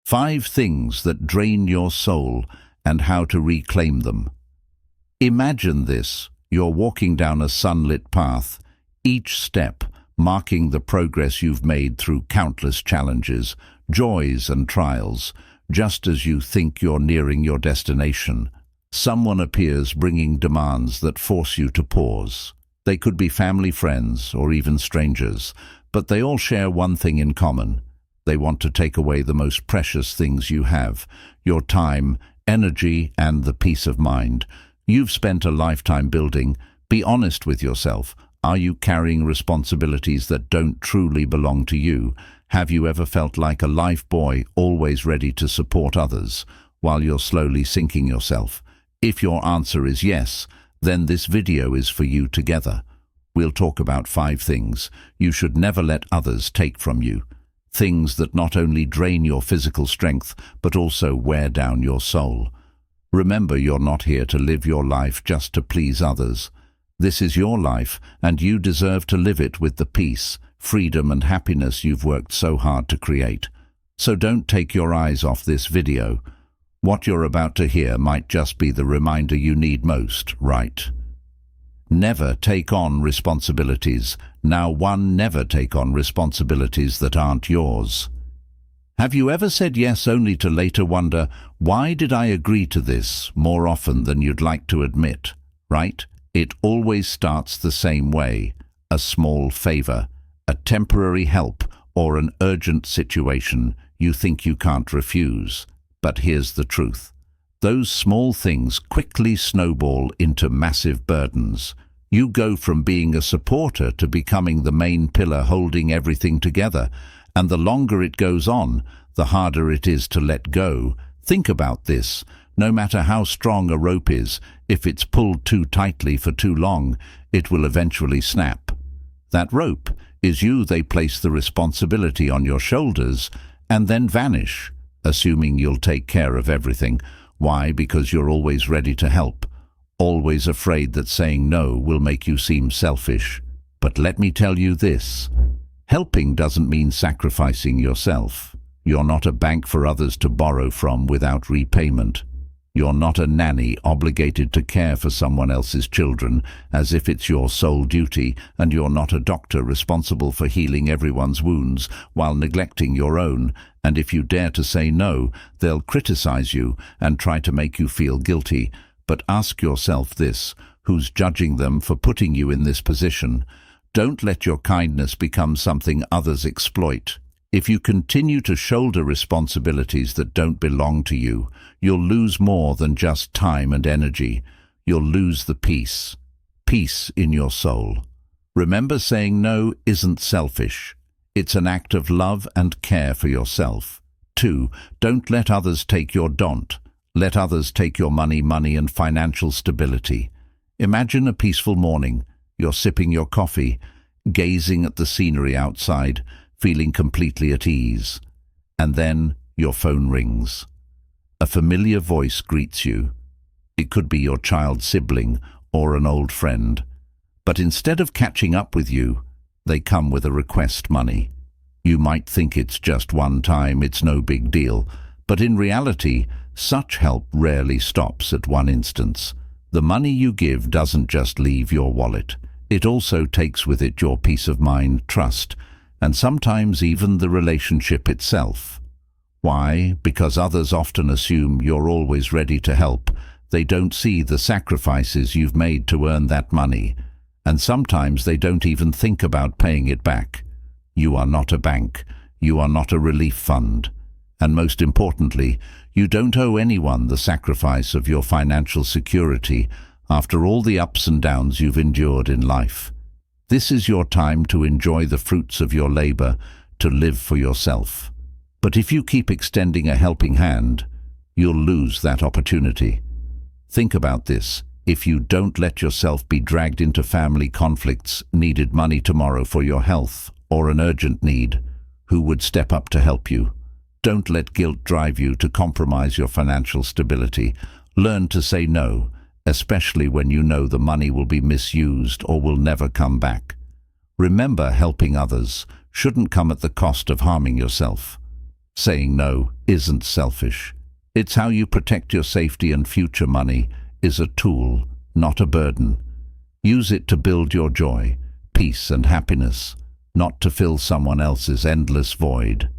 5 things that drain your soul and how to reclaim them. Imagine this: you're walking down a sunlit path, each step marking the progress you've made through countless challenges, joys and trials. Just as you think you're nearing your destination, someone appears bringing demands that force you to pause. They could be family, friends, or even strangers, but they all share one thing in common. They want to take away the most precious things you have: your time, energy, and the peace of mind you've spent a lifetime building. Be honest with yourself. Are you carrying responsibilities that don't truly belong to you? Have you ever felt like a life buoy, always ready to support others, while you're slowly sinking yourself? If your answer is yes, then this video is for you. Together, we'll talk about 5 things you should never let others take from you. Things that not only drain your physical strength, but also wear down your soul. Remember, you're not here to live your life just to please others. This is your life, and you deserve to live it with the peace, freedom, and happiness you've worked so hard to create. So don't take your eyes off this video. What you're about to hear might just be the reminder you need most, right? Never take on responsibilities. Now 1. Never take on responsibilities that aren't yours. Have you ever said yes only to later wonder, why did I agree to this, more often than you'd like to admit, right? It always starts the same way: a small favor, a temporary help, or an urgent situation you think you can't refuse. But here's the truth: those small things quickly snowball into massive burdens. You go from being a supporter to becoming the main pillar holding everything together, and the longer it goes on, the harder it is to let go. Think about this. No matter how strong a rope is, if it's pulled too tightly for too long, it will eventually snap. That rope is you. They place the responsibility on your shoulders and then vanish, assuming you'll take care of everything. Why? Because you're always ready to help, always afraid that saying no will make you seem selfish. But let me tell you this: helping doesn't mean sacrificing yourself. You're not a bank for others to borrow from without repayment. You're not a nanny obligated to care for someone else's children as if it's your sole duty, and you're not a doctor responsible for healing everyone's wounds while neglecting your own. And if you dare to say no, they'll criticize you and try to make you feel guilty. But ask yourself this: who's judging them for putting you in this position? Don't let your kindness become something others exploit. If you continue to shoulder responsibilities that don't belong to you, you'll lose more than just time and energy. You'll lose the peace in your soul. Remember, saying no isn't selfish. It's an act of love and care for yourself. 2. Don't let others take your don't. Let others take your money and financial stability. Imagine a peaceful morning. You're sipping your coffee, gazing at the scenery outside, feeling completely at ease. And then your phone rings. A familiar voice greets you. It could be your child sibling or an old friend. But instead of catching up with you, they come with a request: money. You might think it's just one time, it's no big deal. But in reality, such help rarely stops at one instance. The money you give doesn't just leave your wallet. It also takes with it your peace of mind, trust, and sometimes even the relationship itself. Why? Because others often assume you're always ready to help. They don't see the sacrifices you've made to earn that money, and sometimes they don't even think about paying it back. You are not a bank. You are not a relief fund. And most importantly, you don't owe anyone the sacrifice of your financial security after all the ups and downs you've endured in life. This is your time to enjoy the fruits of your labor, to live for yourself. But if you keep extending a helping hand, you'll lose that opportunity. Think about this. If you don't let yourself be dragged into family conflicts, needed money tomorrow for your health, or an urgent need, who would step up to help you? Don't let guilt drive you to compromise your financial stability. Learn to say no, especially when you know the money will be misused or will never come back. Remember, helping others shouldn't come at the cost of harming yourself. Saying no isn't selfish. It's how you protect your safety, and future money is a tool, not a burden. Use it to build your joy, peace and happiness, not to fill someone else's endless void.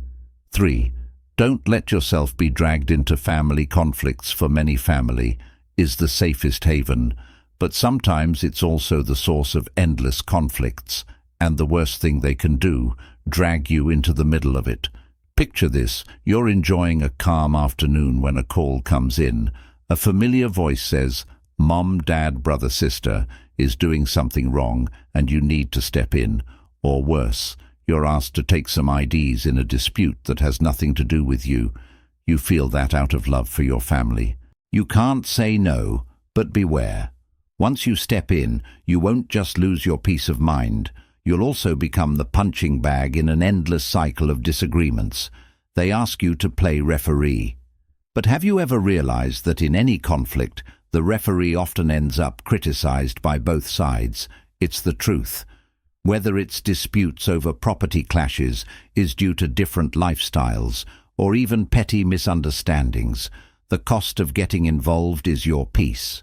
3. Don't let yourself be dragged into family conflicts. For many, family is the safest haven, but sometimes it's also the source of endless conflicts, and the worst thing they can do, drag you into the middle of it. Picture this: you're enjoying a calm afternoon when a call comes in. A familiar voice says, "Mom, Dad, brother, sister is doing something wrong and you need to step in." Or worse, you're asked to take some IDs in a dispute that has nothing to do with you. You feel that out of love for your family. You can't say no, but beware. Once you step in, you won't just lose your peace of mind. You'll also become the punching bag in an endless cycle of disagreements. They ask you to play referee. But have you ever realized that in any conflict, the referee often ends up criticized by both sides? It's the truth. Whether it's disputes over property clashes is due to different lifestyles, or even petty misunderstandings, the cost of getting involved is your peace.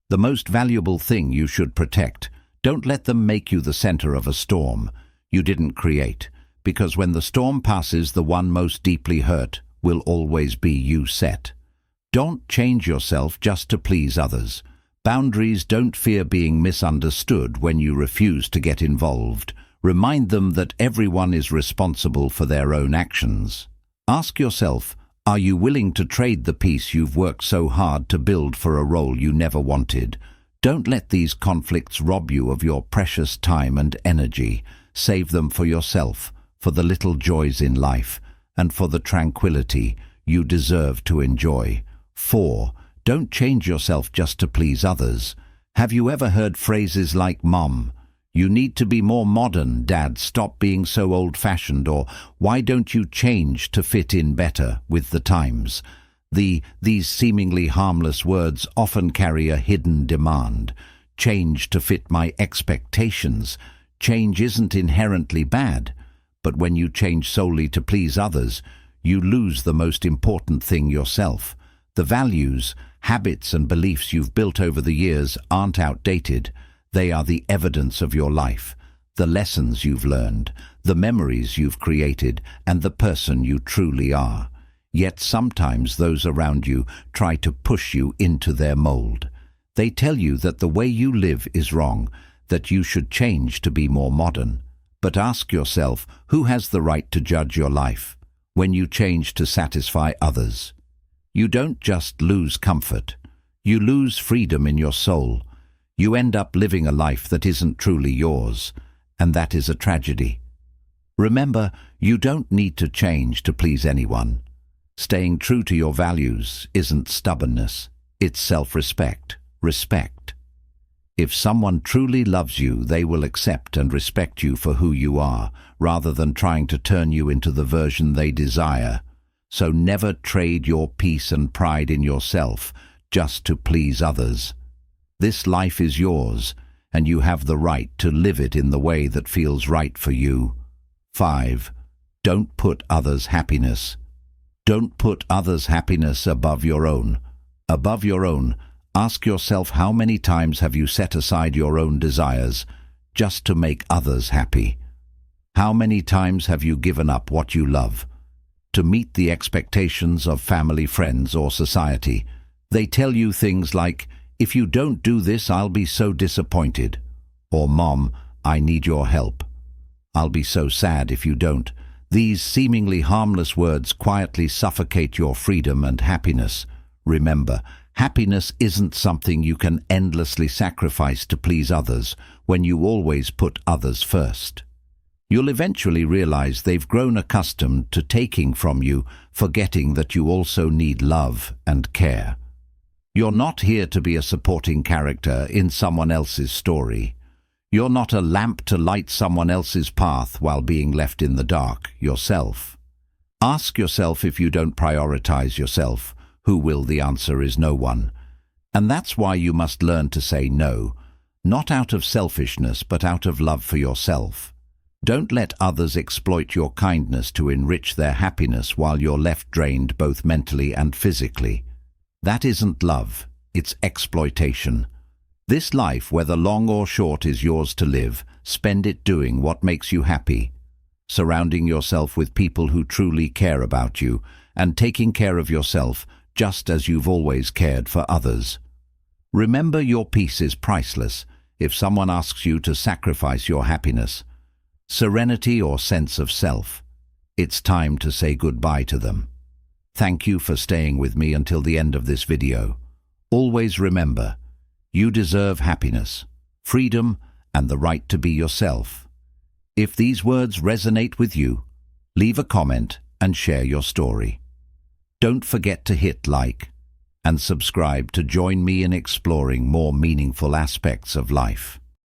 The most valuable thing you should protect. Don't let them make you the center of a storm you didn't create, because when the storm passes, the one most deeply hurt will always be you. Set. Don't change yourself just to please others. Boundaries don't fear being misunderstood. When you refuse to get involved, remind them that everyone is responsible for their own actions. Ask yourself, are you willing to trade the peace you've worked so hard to build for a role you never wanted? Don't let these conflicts rob you of your precious time and energy. Save them for yourself, for the little joys in life, and for the tranquility you deserve to enjoy. 4. Don't change yourself just to please others. Have you ever heard phrases like, "Mom, you need to be more modern," "Dad, stop being so old-fashioned," or "Why don't you change to fit in better with the times?" These seemingly harmless words often carry a hidden demand. Change to fit my expectations. Change isn't inherently bad, but when you change solely to please others, you lose the most important thing, yourself. The values, habits and beliefs you've built over the years aren't outdated. They are the evidence of your life, the lessons you've learned, the memories you've created, and the person you truly are. Yet sometimes those around you try to push you into their mold. They tell you that the way you live is wrong, that you should change to be more modern. But ask yourself, who has the right to judge your life when you change to satisfy others? You don't just lose comfort, you lose freedom in your soul. You end up living a life that isn't truly yours, and that is a tragedy. Remember, you don't need to change to please anyone. Staying true to your values isn't stubbornness, it's self-respect. Respect. If someone truly loves you, they will accept and respect you for who you are, rather than trying to turn you into the version they desire. So never trade your peace and pride in yourself just to please others. This life is yours, and you have the right to live it in the way that feels right for you. 5. Don't put others' happiness. Don't put others' happiness above your own. Above your own, ask yourself, how many times have you set aside your own desires just to make others happy? How many times have you given up what you love to meet the expectations of family, friends, or society? They tell you things like, "If you don't do this, I'll be so disappointed," or "Mom, I need your help. I'll be so sad if you don't." These seemingly harmless words quietly suffocate your freedom and happiness. Remember, happiness isn't something you can endlessly sacrifice to please others when you always put others first. You'll eventually realize they've grown accustomed to taking from you, forgetting that you also need love and care. You're not here to be a supporting character in someone else's story. You're not a lamp to light someone else's path while being left in the dark yourself. Ask yourself, if you don't prioritize yourself, who will? The answer is no one. And that's why you must learn to say no, not out of selfishness but out of love for yourself. Don't let others exploit your kindness to enrich their happiness while you're left drained both mentally and physically. That isn't love, it's exploitation. This life, whether long or short, is yours to live. Spend it doing what makes you happy, surrounding yourself with people who truly care about you, and taking care of yourself just as you've always cared for others. Remember, your peace is priceless. If someone asks you to sacrifice your happiness, serenity or sense of self, it's time to say goodbye to them. Thank you for staying with me until the end of this video. Always remember, you deserve happiness, freedom, and the right to be yourself. If these words resonate with you, leave a comment and share your story. Don't forget to hit like and subscribe to join me in exploring more meaningful aspects of life.